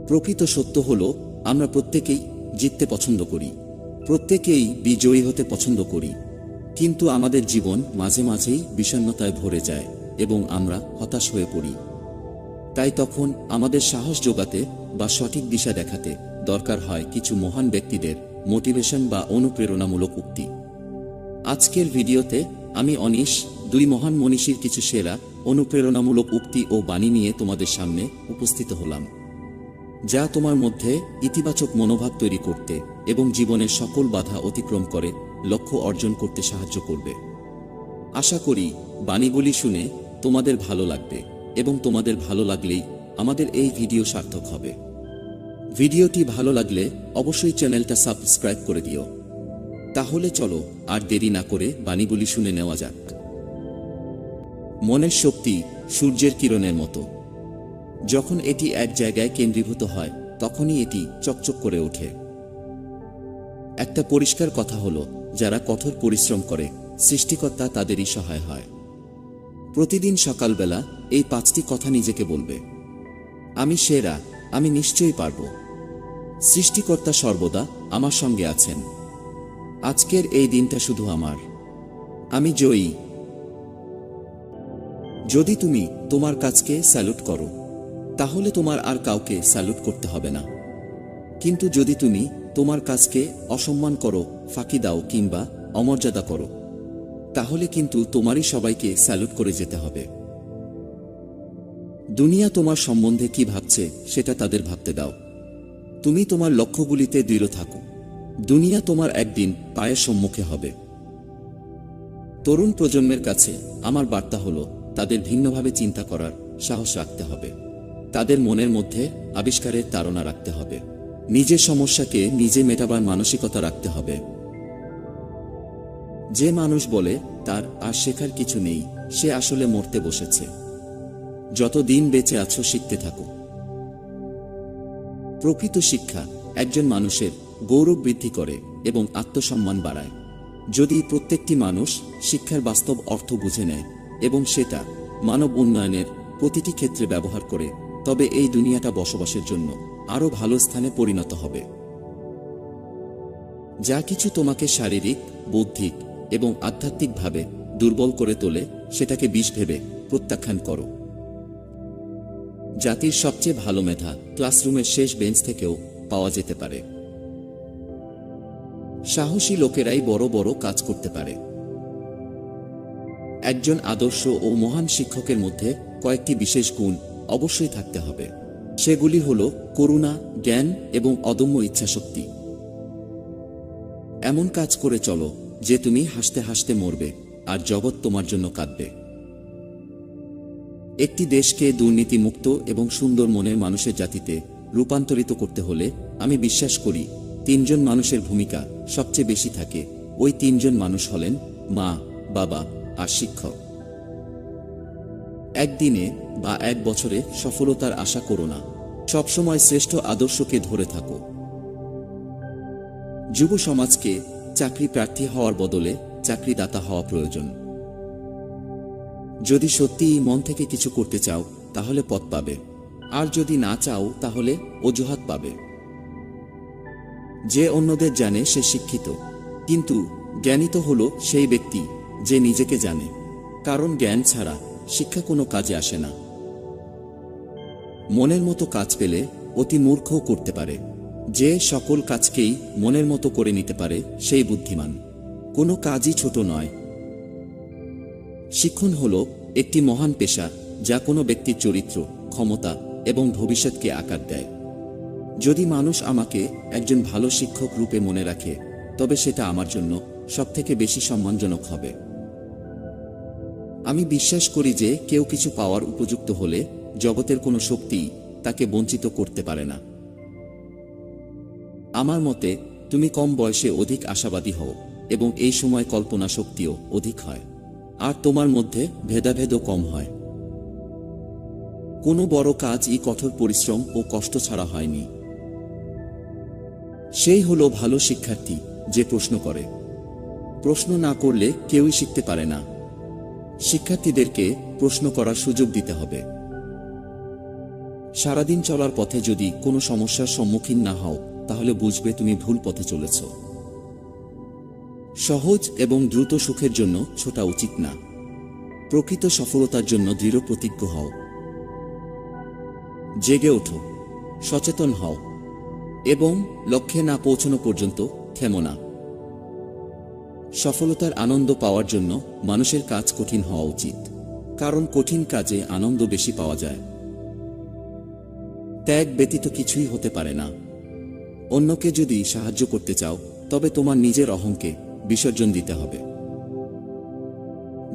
প্রকৃত সত্য হলো আমরা প্রত্যেকেই জিততে পছন্দ করি, প্রত্যেকেই বিজয়ী হতে পছন্দ করি, কিন্তু আমাদের জীবন মাঝে মাঝেই বিষণ্ণতায় ভরে যায় এবং আমরা হতাশ হয়ে পড়ি। তাই তখন আমাদের সাহস জোগাতে বা সঠিক দিশা দেখাতে দরকার হয় কিছু মহান ব্যক্তিদের মোটিভেশন বা অনুপ্রেরণামূলক উক্তি। আজকের ভিডিওতে আমি অনিশ দুই মহান মনীষীর কিছু সেরা অনুপ্রেরণামূলক উক্তি ও বাণী নিয়ে তোমাদের সামনে উপস্থিত হলাম, যা তোমার মধ্যে ইতিবাচক মনোভাব তৈরি করতে এবং জীবনের সকল বাধা অতিক্রম করে লক্ষ্য অর্জন করতে সাহায্য করবে। আশা করি বাণীগুলি শুনে তোমাদের ভালো লাগবে এবং তোমাদের ভালো লাগলেই আমাদের এই ভিডিও সার্থক হবে। ভিডিওটি ভালো লাগলে অবশ্যই চ্যানেলটা সাবস্ক্রাইব করে দিও। তাহলে চলো আর দেরি না করে বাণীগুলি শুনে নেওয়া যাক। মনের শক্তি সূর্যের কিরণের মতো। যখন এটি এক জায়গায় কেন্দ্রীভূত হয় তখনই এটি চকচক করে ওঠে। একটা পরিষ্কার কথা হলো, যারা কঠোর পরিশ্রম করে সৃষ্টিকর্তা তাদেরই সহায় হয়। প্রতিদিন সকালবেলা এই 5টি কথা নিজেকে বলবে। আমি সেরা, আমি নিশ্চয়ই পারব। সৃষ্টিকর্তা সর্বদা আমার সঙ্গে আছেন। আজকের এই দিনটা শুধু আমার। আমি জয়ী। যদি তুমি তোমার কাজকে স্যালুট করো তাহলে তোমার আর কাউকে স্যালুট করতে হবে না, কিন্তু যদি তুমি তোমার কাজকে অসম্মান করো, ফাঁকি দাও কিংবা অমর্যাদা করো, তাহলে কিন্তু তোমারই সবাইকে স্যালুট করে যেতে হবে। দুনিয়া তোমার সম্বন্ধে কি ভাবছে সেটা তাদের ভাবতে দাও। তুমি তোমার লক্ষ্যগুলিতে দৃঢ় থাকো। দুনিয়া তোমার একদিন পায়ের সম্মুখে হবে। তরুণ প্রজন্মের কাছে আমার বার্তা হলো, তাদের ভিন্নভাবে চিন্তা করার সাহস রাখতে হবে। তাদের মনের মধ্যে আবিষ্কারের তাড়না রাখতে হবে। নিজের সমস্যাকে নিজে মেটাবার মানসিকতা রাখতে হবে। যে মানুষ বলে তার আর শেখার কিছু নেই, সে আসলে মরতে বসেছে। যত দিন বেঁচে আছো শিখতে থাকো। প্রকৃত শিক্ষা একজন মানুষের গৌরব বৃদ্ধি করে এবং আত্মসম্মান বাড়ায়। যদি প্রত্যেকটি মানুষ শিক্ষার বাস্তব অর্থ বুঝে নেয় এবং সেটা মানব উন্নয়নের প্রতিটি ক্ষেত্রে ব্যবহার করে, তবে এই দুনিয়াটা বসবাসের জন্য আরও ভালো স্থানে পরিণত হবে। যা কিছু তোমাকে শারীরিক, বৌদ্ধিক এবং আধ্যাত্মিকভাবে দুর্বল করে তোলে সেটাকে বিষ ভেবে প্রত্যাখ্যান করো। জাতির সবচেয়ে ভালো মেধা ক্লাসরুমের শেষ বেঞ্চ থেকেও পাওয়া যেতে পারে। সাহসী লোকেরাই বড় বড় কাজ করতে পারে। একজন আদর্শ ও মহান শিক্ষকের মধ্যে কয়েকটি বিশেষ গুণ অবশ্যই থাকতে হবে। সেগুলি হল করুণা, জ্ঞান এবং অদম্য ইচ্ছাশক্তি। এমন কাজ করে চলো যে তুমি হাসতে হাসতে মরবে আর জগৎ তোমার জন্য কাঁদবে। একটি দেশকে দুর্নীতিমুক্ত এবং সুন্দর মনের মানুষের জাতিতে রূপান্তরিত করতে হলে আমি বিশ্বাস করি 3 জন মানুষের ভূমিকা সবচেয়ে বেশি থাকে। ওই 3 জন মানুষ হলেন মা, বাবা আর শিক্ষক। একদিনে বা এক বছরে সফলতার আশা করো না। সবসময় শ্রেষ্ঠ আদর্শকে ধরে থাকো। যুব সমাজকে চাকরি প্রার্থী হওয়ার বদলে চাকরিদাতা হওয়া প্রয়োজন। যদি সত্যিই মন থেকে কিছু করতে চাও তাহলে পথ পাবে, আর যদি না চাও তাহলে অজুহাত পাবে। যে অন্যদের জানে সে শিক্ষিত, কিন্তু জ্ঞানী তো হলো সেই ব্যক্তি যে নিজেকে জানে, কারণ জ্ঞান ছাড়া শিক্ষা কোনো কাজে আসে না। মনের মতো কাজ পেলে অতি মূর্খও করতে পারে। যে সকল কাজকেই মনের মতো করে নিতে পারে সেই বুদ্ধিমান। কোনো কাজই ছোট নয়। শিক্ষণ হলো একটি মহান পেশা যা কোনো ব্যক্তির চরিত্র, ক্ষমতা এবং ভবিষ্যৎকে আকার দেয়। যদি মানুষ আমাকে একজন ভালো শিক্ষক রূপে মনে রাখে, তবে সেটা আমার জন্য সবথেকে বেশি সম্মানজনক হবে। আমি বিশ্বাস করি যে কেউ কিছু পাওয়ার উপযুক্ত হলে জগতের কোনো শক্তি তাকে বঞ্চিত করতে পারে না। আমার মতে তুমি কম বয়সে অধিক আশাবাদী হও এবং এই সময় কল্পনা শক্তিও অধিক হয়, আর তোমার মধ্যে ভেদাভেদও কম হয়। কোনো বড় কাজই কঠোর পরিশ্রম ও কষ্ট ছাড়া হয়নি। সেই হলো ভালো শিক্ষার্থী যে প্রশ্ন করে। প্রশ্ন না করলে কেউই শিখতে পারে না। শিক্ষার্থীদেরকে প্রশ্ন করার সুযোগ দিতে হবে। সারাদিন চলার পথে যদি কোনো সমস্যার সম্মুখীন না হও তাহলে বুঝবে তুমি ভুল পথে চলেছ। সহজ এবং দ্রুত সুখের জন্য ছোটা উচিত না। প্রকৃত সফলতার জন্য দৃঢ় প্রতিজ্ঞ হও। জেগে ওঠো, সচেতন হও এবং লক্ষ্যে না পৌঁছানো পর্যন্ত থেমো না। সফলতার আনন্দ পাওয়ার জন্য মানুষের কাজ কঠিন হওয়া উচিত, কারণ কঠিন কাজে আনন্দ বেশি পাওয়া যায়। ত্যাগ ব্যতীত কিছুই হতে পারে না। অন্যকে যদি সাহায্য করতে চাও তবে তোমার নিজের অহংকে বিসর্জন দিতে হবে।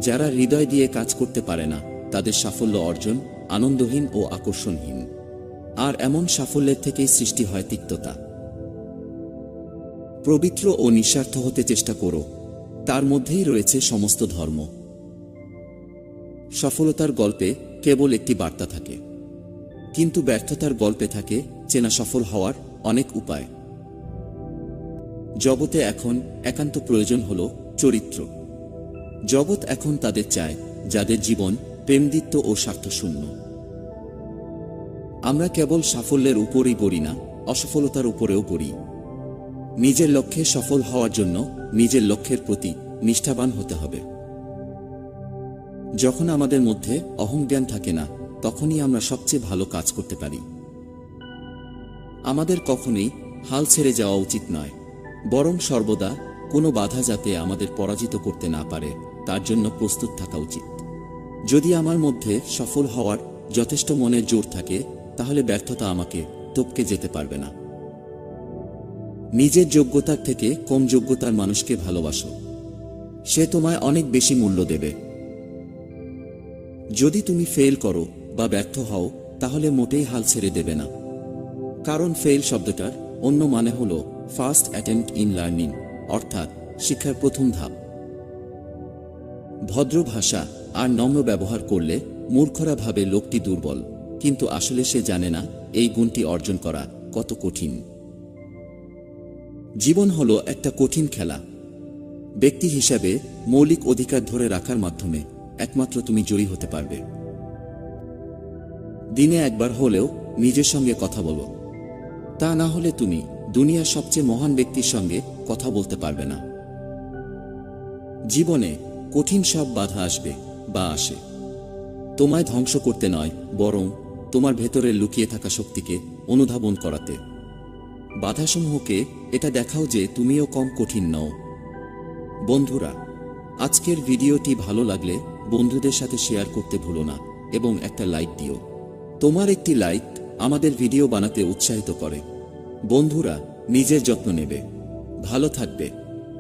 যারা হৃদয় দিয়ে কাজ করতে পারে না তাদের সাফল্য অর্জন আনন্দহীন ও আকর্ষণহীন, আর এমন সাফল্যের থেকেই সৃষ্টি হয় তিক্ততা। পবিত্র ও নিঃস্বার্থ হতে চেষ্টা করো, তার মধ্যেই রয়েছে সমস্ত ধর্ম। সফলতার গল্পে কেবল একটি বার্তা থাকে, কিন্তু ব্যর্থতার গল্পে থাকে চেনা সফল হওয়ার অনেক উপায়। জগতে এখন একান্ত প্রয়োজন হল চরিত্র। জগৎ এখন তাদের চায় যাদের জীবন প্রেমদীপ্ত ও স্বার্থশূন্য। আমরা কেবল সাফল্যের উপরই গড়ি না, অসফলতার উপরেও গড়ি। নিজের লক্ষ্যে সফল হওয়ার জন্য নিজের লক্ষ্যের প্রতি নিষ্ঠাবান হতে হবে। যখন আমাদের মধ্যে অহংজ্ঞান থাকে না তখনই আমরা সবচেয়ে ভালো কাজ করতে পারি। আমাদের কখনোই হাল ছেড়ে যাওয়া উচিত নয়, বরং সর্বদা কোনো বাধা যাতে আমাদের পরাজিত করতে না পারে তার জন্য প্রস্তুত থাকা উচিত। যদি আমার মধ্যে সফল হওয়ার যথেষ্ট মনের জোর থাকে তাহলে ব্যর্থতা আমাকে টপকে যেতে পারবে না। নিজের যোগ্যতার থেকে কম যোগ্যতার মানুষকে ভালোবাসো, সে তোমায় অনেক বেশি মূল্য দেবে। যদি তুমি ফেল করো বা ব্যর্থ হও তাহলে মোটেই হাল ছেড়ে দেবে না, কারণ ফেল শব্দটার অন্য মানে হল ফার্স্ট অ্যাটেম্প্ট ইন লার্নিং, অর্থাৎ শিক্ষার প্রথম ধাপ। ভদ্র ভাষা আর নম্র ব্যবহার করলে মূর্খরা ভাবে লোকটি দুর্বল, কিন্তু আসলে সে জানে না এই গুণটি অর্জন করা কত কঠিন। জীবন হলো একটা কঠিন খেলা। ব্যক্তি হিসাবে মৌলিক অধিকার ধরে রাখার মাধ্যমে একমাত্র তুমি জয়ী হতে পারবে। দিনে একবার হলেও নিজের সঙ্গে কথা বলো, তা না হলে তুমি দুনিয়ার সবচেয়ে মহান ব্যক্তির সঙ্গে কথা বলতে পারবে না। জীবনে কঠিন সব বাধা আসবে বা আসে, তোমায় ধ্বংস করতে নয়, বরং তোমার ভেতরে লুকিয়ে থাকা শক্তিকে অনুধাবন করাতে। বাধাসমূহকে এটা দেখাও যে তুমিও কম কঠিন নও। বন্ধুরা, আজকের ভিডিওটি ভালো লাগলে বন্ধুদের সাথে শেয়ার করতে ভুলো না এবং একটা লাইক দিও। তোমার একটি লাইক আমাদের ভিডিও বানাতে উৎসাহিত করে। বন্ধুরা, নিজের যত্ন নেবে, ভালো থাকবে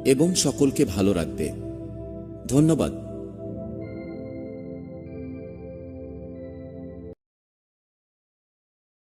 এবং সকলকে ভালো রাখবে। ধন্যবাদ।